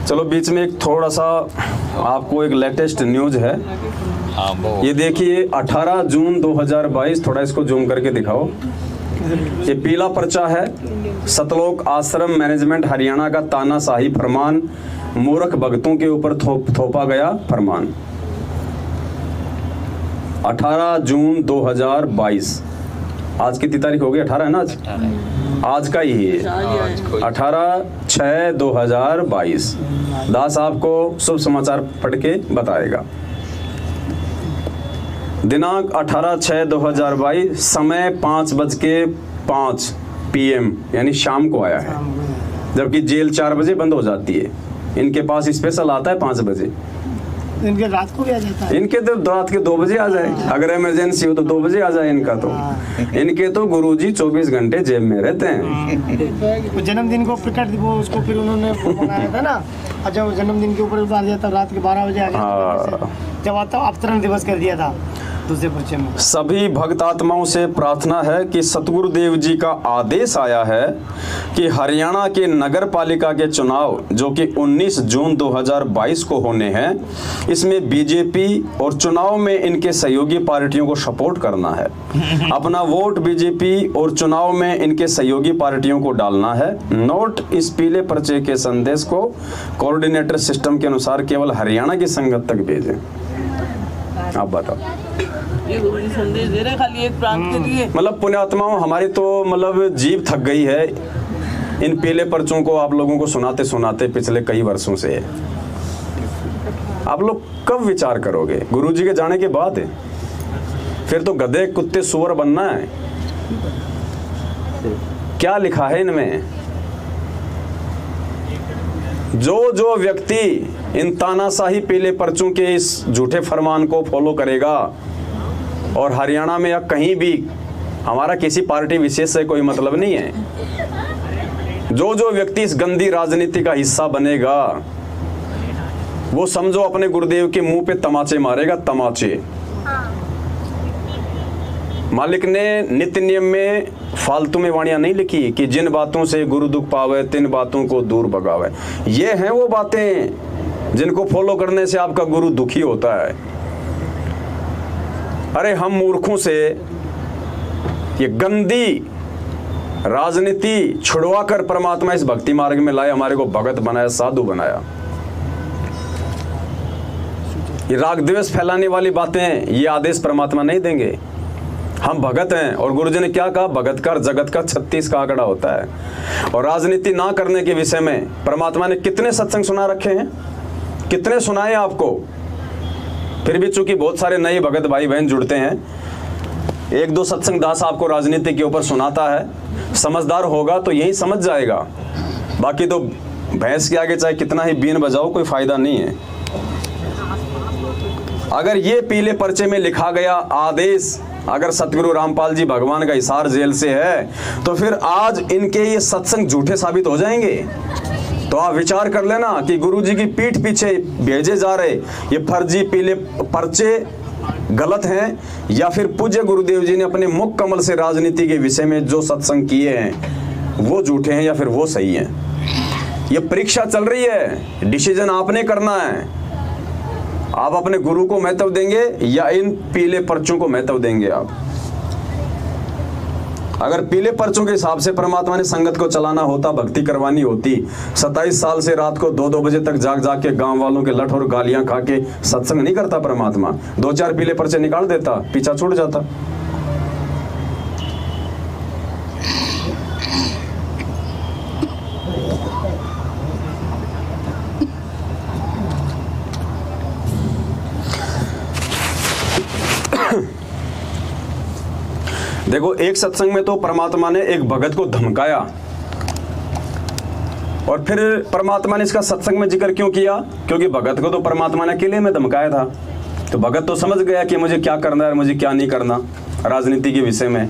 चलो बीच में एक थोड़ा सा आपको एक लेटेस्ट न्यूज है। ये देखिए 18 जून 2022, थोड़ा इसको जूम करके दिखाओ। ये पीला पर्चा है, सतलोक आश्रम मैनेजमेंट हरियाणा का तानाशाही फरमान, मूर्ख भक्तों के ऊपर थोपा गया फरमान। 18 जून 2022, आज कितनी तारीख हो गई? 18 है ना आज का ही है 18/6/2022। दास आपको शुभ समाचार पढ़ के बताएगा। दिनांक 18/6/2022, समय 5:05 PM यानी शाम को आया है, जबकि जेल 4 बजे बंद हो जाती है। इनके पास स्पेशल आता है 5 बजे। इनके रात को भी आ जाता है। इनके तो रात के 2 बजे आ जाए, अगर इमरजेंसी हो तो 2 बजे आ जाए इनका तो। इनके तो गुरुजी 24 घंटे जेब में रहते हैं। जन्मदिन को प्रकट वो उसको फिर उन्होंने मंगाया था ना, अच्छा वो जन्मदिन के ऊपर उतार दिया था, रात के 12 बजे आ गया। जब आता अवतरण दिवस कर दिया था दूसरे पर्चे में। सभी भक्त आत्माओं से प्रार्थना है कि सतगुरुदेव जी का आदेश आया है कि हरियाणा के नगर पालिका के चुनाव जो कि 19 जून 2022 को होने हैं, इसमें बीजेपी और चुनाव में इनके सहयोगी पार्टियों को सपोर्ट करना है। अपना वोट बीजेपी और चुनाव में इनके सहयोगी पार्टियों को डालना है। नोट इस पीले पर्चे के संदेश को कोऑर्डिनेटर सिस्टम के अनुसार केवल हरियाणा की संगत तक भेजें। आप बताओ, ये गुरुजी संदेश दे रहे खाली एक प्रांत के लिए। मतलब पुण्यात्माओं, हमारी तो मतलब जीभ थक गई है इन पीले पर्चों को आप लोगों को सुनाते सुनाते पिछले कई वर्षों से। आप लोग कब विचार करोगे? गुरुजी के जाने के बाद है, फिर तो गधे कुत्ते सुअर बनना है। क्या लिखा है इनमें? जो व्यक्ति इन तानाशाही पीले पर्चों के इस झूठे फरमान को फॉलो करेगा, और हरियाणा में या कहीं भी, हमारा किसी पार्टी विशेष से कोई मतलब नहीं है, जो व्यक्ति इस गंदी राजनीति का हिस्सा बनेगा, वो समझो अपने गुरुदेव के मुंह पे तमाचे मारेगा, तमाचे। मालिक ने नित्य नियम में फालतू में वाणियां नहीं लिखी कि जिन बातों से गुरु दुख पावे तिन बातों को दूर भगावे। ये हैं वो बातें जिनको फॉलो करने से आपका गुरु दुखी होता है। अरे हम मूर्खों से ये गंदी राजनीति छुड़वाकर परमात्मा इस भक्ति मार्ग में लाए, हमारे को भगत बनाया, साधु बनाया। ये राग द्वेष फैलाने वाली बातें, ये आदेश परमात्मा नहीं देंगे। हम भगत हैं, और गुरुजी ने क्या कहा? भगत कर जगत का 36 का आंकड़ा होता है। और राजनीति ना करने के विषय में परमात्मा ने कितने सत्संग सुना रखे हैं, कितने सुनाए आपको। फिर भी चूंकि बहुत सारे नए भगत भाई बहन जुड़ते हैं, 1-2 सत्संग दास आपको राजनीति के ऊपर सुनाता है। समझदार होगा तो यही समझ जाएगा, बाकी तो भैंस के आगे चाहे कितना ही बीन बजाओ, कोई फायदा नहीं है। अगर ये पीले पर्चे में लिखा गया आदेश अगर सतगुरु रामपाल जी भगवान का हिसार जेल से है, तो फिर आज इनके ये सत्संग झूठे साबित हो जाएंगे। तो आप विचार कर लेना कि गुरुजी की पीठ पीछे भेजे जा रहे ये फर्जी पीले पर्चे गलत हैं, या फिर पूज्य गुरुदेव जी ने अपने मुख कमल से राजनीति के विषय में जो सत्संग किए हैं वो झूठे हैं या फिर वो सही हैं। ये परीक्षा चल रही है, डिसीजन आपने करना है। आप अपने गुरु को महत्व देंगे या इन पीले पर्चों को महत्व देंगे आप? अगर पीले पर्चों के हिसाब से परमात्मा ने संगत को चलाना होता, भक्ति करवानी होती, 27 साल से रात को 2-2 बजे तक जाग के गांव वालों के लठ और गालियां खा के सत्संग नहीं करता परमात्मा। 2-4 पीले पर्चे निकाल देता, पीछा छूट जाता। देखो, एक सत्संग में तो परमात्मा ने एक भगत को धमकाया, और फिर परमात्मा ने इसका सत्संग में जिक्र क्यों किया? क्योंकि भगत को तो परमात्मा ने अकेले में धमकाया था, तो भगत तो समझ गया कि मुझे क्या करना है, मुझे क्या नहीं करना राजनीति के विषय में।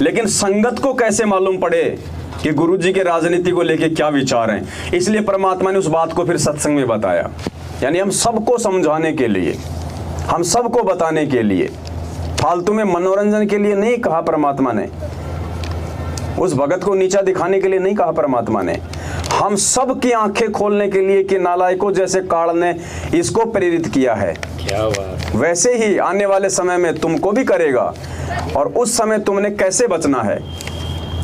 लेकिन संगत को कैसे मालूम पड़े कि गुरुजी के राजनीति को लेके क्या विचार हैं? इसलिए परमात्मा ने उस बात को फिर सत्संग में बताया, यानी हम सबको समझाने के लिए, हम सबको बताने के लिए, फालतू में मनोरंजन के लिए नहीं कहा परमात्मा ने। उस भगत को नीचा दिखाने के लिए नहीं कहा परमात्मा ने। हम सब की आंखें खोलने के लिए कि नालायकों जैसे काल ने इसको प्रेरित किया है, क्या बात। वैसे ही आने वाले समय में तुमको भी करेगा। और उस समय तुमने कैसे बचना है।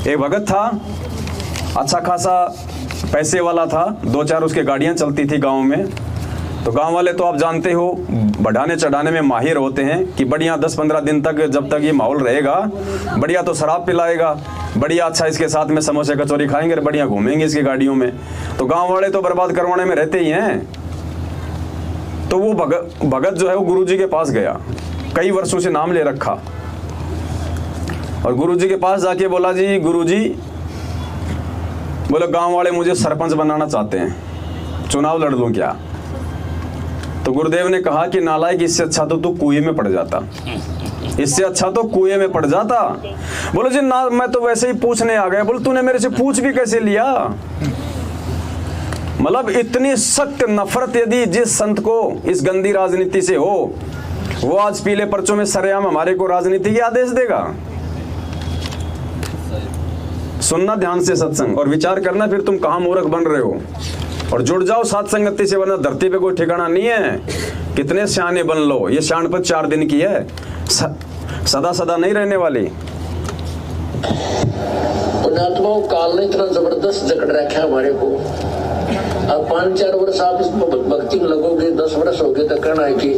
एक भगत था, अच्छा खासा पैसे वाला था, 2-4 उसके गाड़ियां चलती थी गांव में। तो गांव वाले तो आप जानते हो बढ़ाने चढ़ाने में माहिर होते हैं कि बढ़िया 10-15 दिन तक जब तक ये माहौल रहेगा बढ़िया तो शराब पिलाएगा, बढ़िया अच्छा इसके साथ में समोसे कचौरी खाएंगे, बढ़िया घूमेंगे इसकी गाड़ियों में। तो गांव वाले तो बर्बाद करवाने में रहते ही हैं। तो वो भगत जो है वो गुरुजी के पास गया, कई वर्षों से नाम ले रखा, और गुरुजी के पास जाके बोला, जी गुरुजी, बोले गांव वाले मुझे सरपंच बनाना चाहते हैं, चुनाव लड़ लूं क्या। तो गुरुदेव ने कहा कि नालायक, इससे अच्छा तो तू कुएं में पड़ जाता, इससे अच्छा तो कुएं में पड़ जाता। बोलो जी ना, मैं तो वैसे ही पूछने आ गया। बोले तूने मेरे से पूछ भी कैसे लिया। मतलब इतनी सख्त नफरत यदि जिस संत को इस गंदी राजनीति से हो, वो आज पीले पर्चों में सरेआम हमारे को राजनीति के आदेश देगा। सुनना ध्यान से सत्संग और विचार करना फिर तुम कहां मूर्ख बन रहे हो। और जुड़ जाओ साथ संगति से, वरना धरती पे कोई ठिकाना नहीं है। कितने सियाने बन लो, ये शानपत 4 दिन की है, सदा सदा नहीं रहने वाली। पुण्यात्माओं, काल ने इतना जबरदस्त जकड़ रखा है हमारे को। अब 5-4 वर्ष आप इसमें भक्ति में लगोगे, 10 वर्ष हो गए तो कहना है कि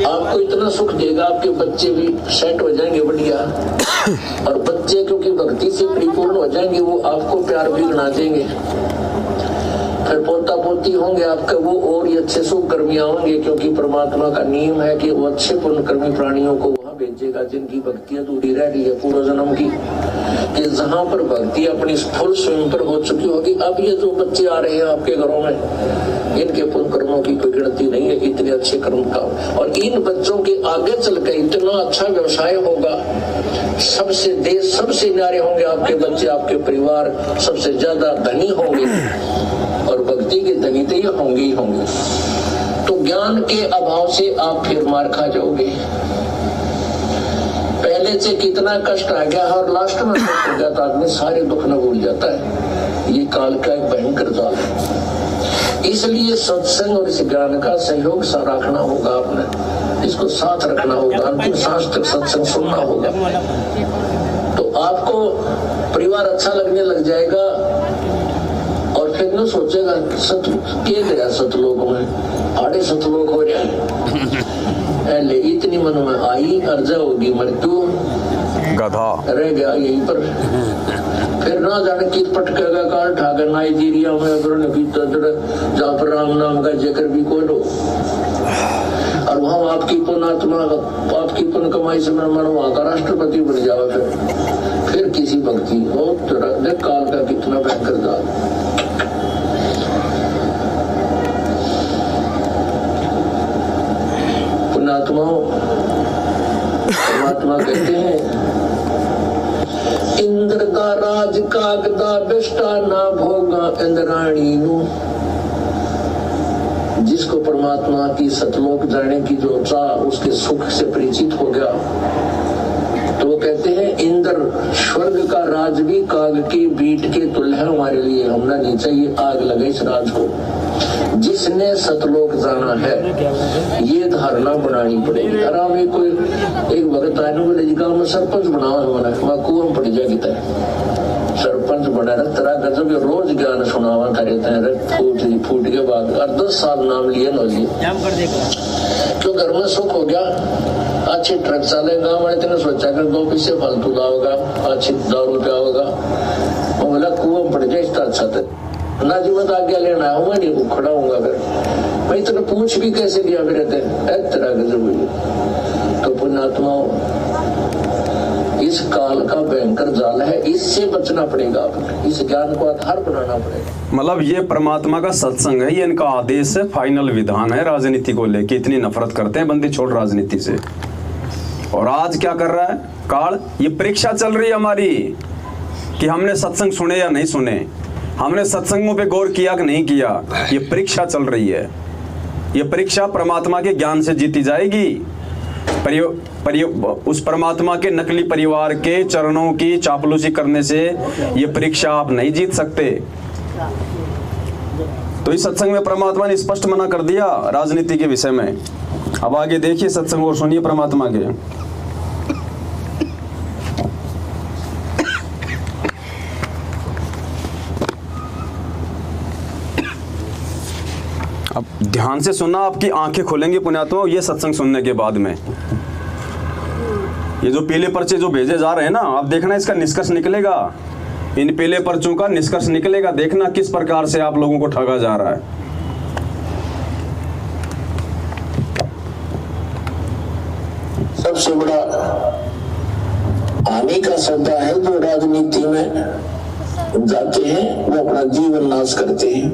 आपको इतना सुख देगा, आपके बच्चे भी सेट हो जाएंगे बढ़िया। और बच्चे क्योंकि भक्ति से परिपूर्ण हो जाएंगे, वो आपको प्यार भी बना देंगे। फिर पोता पोती होंगे आपके, वो और ही अच्छे शुभ कर्मियां होंगे, क्योंकि परमात्मा का नियम है कि वो अच्छे पुण्य कर्मी प्राणियों को वहां भेजेगा जिनकी भक्ति अधूरी रह गई है पूर्व जन्म की। कि जहां पर भक्ति अपनी फुल स्वयं पर हो चुकी होगी, अब ये जो बच्चे आ रहे हैं आपके घरों में, इनके पुण्य कर्मों की कोई गिनती नहीं है, इतने अच्छे कर्म का। और इन बच्चों के आगे चल के इतना अच्छा व्यवसाय होगा, सबसे देश सबसे न्यारे होंगे आपके बच्चे, आपके परिवार सबसे ज्यादा धनी होंगे, और भक्ति के धनी तो ये होंगे ही होंगे। तो ज्ञान के अभाव से आप फिर मार खा जाओगे। पहले से कितना कष्ट आ गया और लास्ट में हो जाता, आदमी सारे दुख न भूल जाता है। ये काल का एक भयंकर जाल है। इसलिए सत्संग और इस ज्ञान का सहयोग सा रखना होगा, आपने इसको साथ रखना होगा, अंतिम सांस तक सत्संग सुनना होगा। तो आपको परिवार अच्छा लगने लग जाएगा, और फिर न सोचेगा सत के गया सतलोक में, आड़े सतलोक हो जाए। पहले इतनी मन में आई अर्जा होगी मृत्यु, गधा रह गया यहीं पर। फिर ना जाने किस पटकेगा कार ठाकर नाइजीरिया में जहाँ पर राम नाम का जिक्र भी कोई हो, और वहां आपकी पुण्यात्मा आपकी पुण्य कमाई से मन वहां का राष्ट्रपति बन जाओ। फिर किसी भक्ति हो देख काल का कितना भयंकर जाल। पुण्यात्माओं, परमात्मा कहते हैं इंद्र का राज कागदा बिष्टा ना भोगा इंद्राणी नु। जिसको परमात्मा की सतलोक जाने की जो चाह, उसके सुख से परिचित हो गया, तो वो कहते हैं इंद्र स्वर्ग का राज भी काग के बीट के तुल्य है हमारे लिए, हमने नहीं चाहिए आग लगे इस राज को। जिसने सतलोक जाना है ये धारणा बनानी पड़ेगी। अराम में कोई एक भगत आने बोले जी गाँव में सरपंच बनाओ, मैं कुआं पड़ जाएगी सरपंच बना रहा तेरा गजब रोज ज्ञान सुनावा रहता है फूट के बाद, और 10 साल नाम लिए नो जी, क्यों घर में सुख हो गया, अच्छे ट्रक चले, गाँव वाले तेने सोचा कर 2 पैसे फालतू लाओगा, अच्छी दारू पे आओगा, वो बोला कुआं पड़ जाए इसका अच्छा था ना जी, मैं तो आज्ञा लेना आऊंगा, नहीं खड़ा हूंगा। फिर मैं तेरे पूछ भी कैसे दिया मेरे तेरा गजब हुई। तो पुण्यात्माओं, इस काल का भयंकर जाल है, इससे बचना पड़ेगा, आपको इस ज्ञान को आधार बनाना पड़ेगा। मतलब ये परमात्मा का सत्संग है, ये इनका आदेश है, फाइनल विधान है। राजनीति को लेके इतनी नफरत करते हैं बंदी, छोड़ राजनीति से। और आज क्या कर रहा है काल, ये परीक्षा चल रही है हमारी कि हमने सत्संग सुने या नहीं सुने, हमने सत्संगों पे गौर किया कि नहीं किया। ये परीक्षा चल रही है, ये परीक्षा परमात्मा के ज्ञान से जीती जाएगी। उस परमात्मा के नकली परिवार के चरणों की चापलूसी करने से ये परीक्षा आप नहीं जीत सकते। तो इस सत्संग में परमात्मा ने स्पष्ट मना कर दिया राजनीति के विषय में। अब आगे देखिए सत्संग और सुनिए परमात्मा के। अब ध्यान से सुनना, आपकी आंखें खुलेंगी पुण्यात्मा ये सत्संग सुनने के बाद में। ये जो पीले पर्चे जो भेजे जा रहे हैं ना, अब देखना इसका निष्कर्ष निकलेगा, इन पीले पर्चों का निष्कर्ष निकलेगा। देखना किस प्रकार से आप लोगों को ठगा जा रहा है। सबसे बड़ा हानि का सौदा है जो राजनीति में जाते हैं, वो अपना जीवन नाश करते हैं।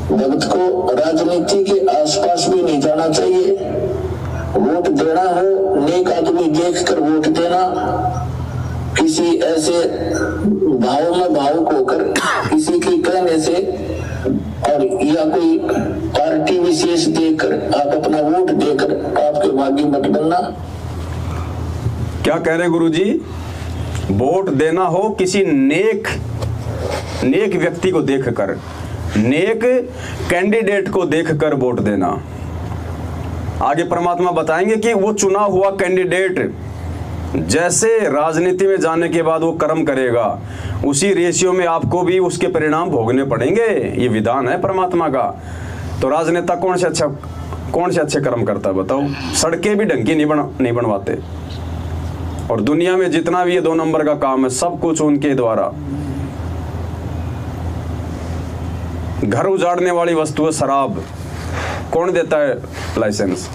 भक्त को राजनीति के आसपास भी नहीं जाना चाहिए। वोट देना हो, नेक आदमी देखकर वोट देना, किसी ऐसे भाव में भावुक होकर किसी के कहने से और या कोई पार्टी विशेष देकर आप अपना वोट देकर आपके भाग्य मत बनना। क्या कह रहे गुरुजी? वोट देना हो किसी नेक व्यक्ति को देखकर, नेक कैंडिडेट को देखकर वोट देना। आगे परमात्मा बताएंगे कि वो चुना हुआ कैंडिडेट जैसे राजनीति में जाने के बाद वो कर्म करेगा, उसी रेशियो में आपको भी उसके परिणाम भोगने पड़ेंगे। ये विधान है परमात्मा का। तो राजनेता कौन से अच्छे कर्म करता है बताओ? सड़कें भी ढंग की नहीं बनवाते, और दुनिया में जितना भी ये 2 नंबर का काम है सब कुछ उनके द्वारा। घर उजाड़ने वाली वस्तु है शराब, कौन देता है लाइसेंस?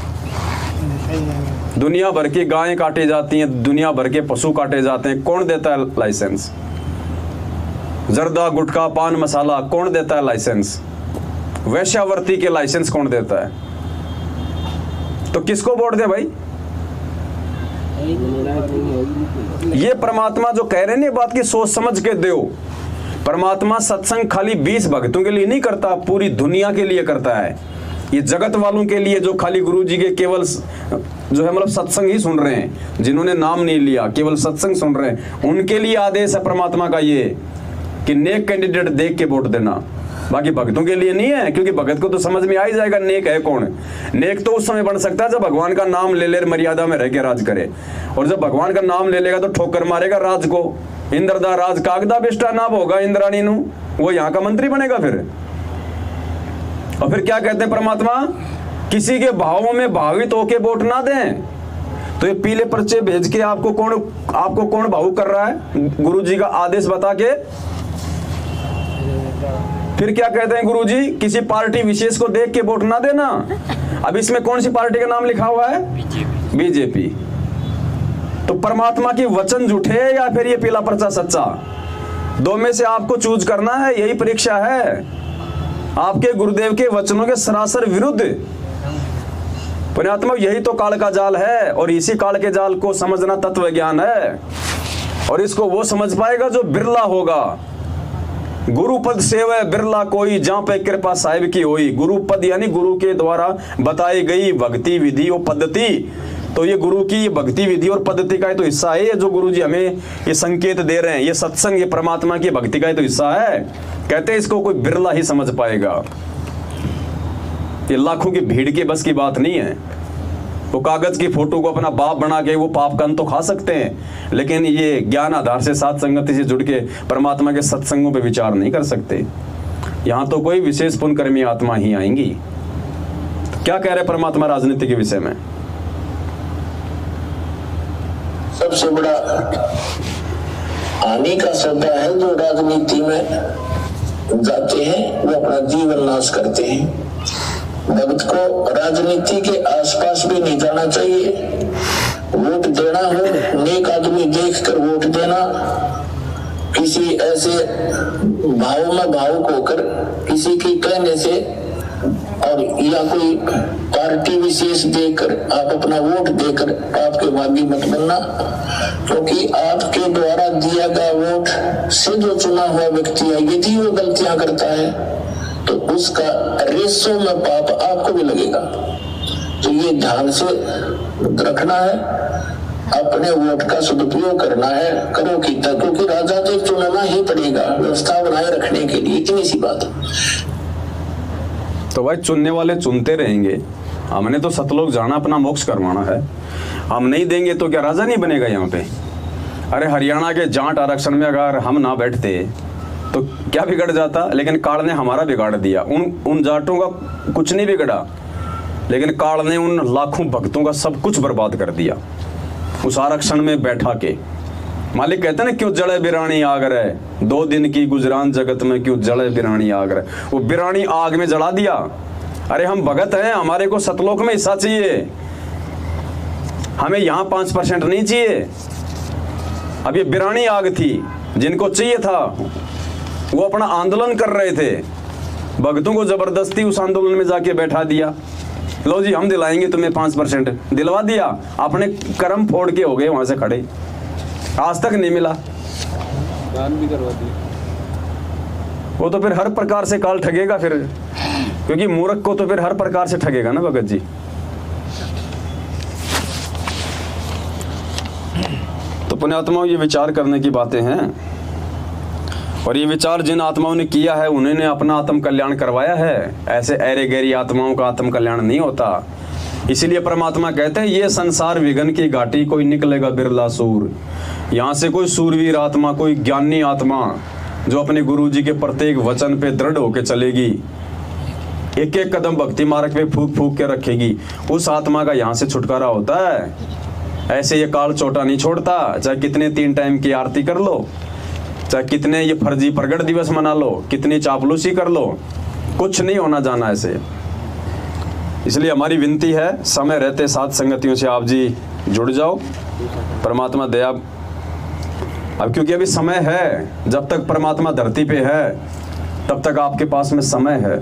दुनिया भर की गायें काटी जाती हैं, दुनिया भर के पशु काटे जाते हैं, कौन देता है लाइसेंस? जर्दा, गुटखा, पान मसाला, कौन देता है लाइसेंस? वैश्यावर्ती के लाइसेंस कौन देता है? तो किसको वोट दे भाई? ये परमात्मा जो कह रहे हैं, बात की सोच समझ के दो। परमात्मा सत्संग खाली 20 भक्तों के लिए नहीं करता, पूरी दुनिया के लिए करता है। ये जगत वालों के लिए जो खाली गुरु जी के केवल जो है मतलब सत्संग ही सुन रहे हैं, जिन्होंने नाम नहीं लिया, केवल सत्संग सुन रहे हैं, उनके लिए आदेश है परमात्मा का ये कि नेक कैंडिडेट देख के वोट देना। बाकी भक्तों के लिए नहीं है, क्योंकि भगत को तो समझ में आ ही जाएगा नेक है कौन। नेक तो उस समय बन सकता है जब भगवान का नाम ले मर्यादा में रह के राज करे, और जब भगवान का नाम ले लेगा तो ठोकर मारेगा राज को। इंद्रदा राज कागदा बिष्टा नाम होगा इंद्राणी नु, वो यहाँ का मंत्री बनेगा फिर। और फिर क्या कहते हैं परमात्मा? किसी के भावों में भावित होके वोट ना दें। तो ये पीले पर्चे भेज के आपको कौन भावुक कर रहा है? गुरु जी का आदेश बता के। फिर क्या कहते हैं गुरु जी? किसी पार्टी विशेष को देख के वोट ना देना। अब इसमें कौन सी पार्टी का नाम लिखा हुआ है? बीजेपी। तो परमात्मा की वचन झूठे या फिर ये पीला पर्चा सच्चा? 2 में से आपको चूज करना है, यही परीक्षा है। आपके गुरुदेव के वचनों के सरासर विरुद्ध। पुण्यात्मा यही तो काल का जाल है, और इसी काल के जाल को समझना तत्व ज्ञान है। और इसको वो समझ पाएगा जो बिरला होगा। गुरुपद सेवै बिरला कोई, जहां पे कृपा साहिब की होई। गुरुपद यानी गुरु के द्वारा बताई गई भक्ति विधि और पद्धति। तो ये गुरु की भक्ति विधि और पद्धति का तो हिस्सा है, ये जो गुरु जी हमें ये संकेत दे रहे हैं। ये सत्संग, ये परमात्मा की भक्ति का तो हिस्सा है। कहते हैं इसको कोई बिरला ही समझ पाएगा। ये लाखों की भीड़ के बस की बात नहीं है। वो कागज की फोटो को अपना बाप बना के वो पाप का अंत तो खा सकते हैं, लेकिन ये ज्ञान आधार से साथ संगति से जुड़ के परमात्मा के सत्संगों पे विचार नहीं कर सकते। यहाँ तो कोई विशेष पुण्यकर्मी आत्मा ही आएंगी। तो क्या कह रहे परमात्मा राजनीति के विषय में? सबसे बड़ा हानि का सौदा है जो राजनीति में जाते हैं, वो अपना जीवन नाश करते हैं। भक्त को राजनीति के आसपास भी नहीं जाना चाहिए। वोट देना हो, नेक आदमी देखकर वोट देना, किसी ऐसे भाव में भावुक होकर किसी के कहने से और या कोई पार्टी विशेष देकर आप अपना वोट देकर आपके भाग्य मत बनना। क्योंकि आपके द्वारा दिया गया वोट से जो चुना हुआ व्यक्ति है, यदि वो गलतियां करता है तो उसका रेशो में पाप आपको भी लगेगा। तो ये ध्यान से रखना है, अपने वोट का सदुपयोग करना है। करो कितना, क्योंकि राजा तो चुनना ही पड़ेगा व्यवस्था बनाए रखने के लिए, इतनी सी बात है। तो भाई चुनने वाले चुनते रहेंगे। हमने तो सतलोक जाना, अपना मोक्ष करवाना है। हम नहीं देंगे तो क्या राजा नहीं बनेगा यहाँ पे? अरे हरियाणा के जाट आरक्षण में अगर हम ना बैठते तो क्या बिगड़ जाता? लेकिन काल ने हमारा बिगाड़ दिया। उन जाटों का कुछ नहीं बिगड़ा, लेकिन काल ने उन लाखों भक्तों का सब कुछ बर्बाद कर दिया उस आरक्षण में बैठा के। मालिक कहते ना, क्यों जले बिरानी आग रहे, 2 दिन की गुजरान जगत में क्यों जले बिरानी आग रहे। वो बिरानी आग में जला दिया। अरे हम भगत हैं, हमारे को सतलोक में हिस्सा चाहिए, हमें यहाँ 5% नहीं चाहिए। अब ये बिरानी आग थी, जिनको चाहिए था वो अपना आंदोलन कर रहे थे, भक्तों को जबरदस्ती उस आंदोलन में जाके बैठा दिया। लो जी हम दिलाएंगे तुम्हें 5%, दिलवा दिया। अपने कर्म फोड़ के हो गए वहां से खड़े, आज तक नहीं मिला। दान भी करवा दिया। वो तो फिर हर प्रकार से काल ठगेगा फिर, क्योंकि मूर्ख को तो फिर हर प्रकार से ठगेगा ना भगत जी। तो पुण्यात्माओं, ये विचार करने की बातें हैं, और ये विचार जिन आत्माओं ने किया है उन्होंने अपना आत्म कल्याण करवाया है। ऐसे ऐरे गैरी आत्माओं का आत्म कल्याण नहीं होता। इसीलिए परमात्मा कहते हैं, ये संसार विघन की घाटी, कोई निकलेगा बिरला सूर। यहाँ से कोई सूरवीर आत्मा, कोई ज्ञानी आत्मा जो अपने गुरु जी के प्रत्येक वचन पे दृढ़ होकर चलेगी, एक एक कदम भक्ति मार्ग पे फूक फूक के रखेगी, उस आत्मा का यहाँ से छुटकारा होता है। ऐसे ये काल चोटा नहीं छोड़ता। चाहे कितने 3 टाइम की आरती कर लो, चाहे कितने ये फर्जी प्रगट दिवस मना लो, कितनी चापलूसी कर लो, कुछ नहीं होना जाना ऐसे। इसलिए हमारी विनती है, समय रहते साथ संगतियों से आप जी जुड़ जाओ। परमात्मा दया, अब क्योंकि अभी समय है, जब तक परमात्मा धरती पे है तब तक आपके पास में समय है।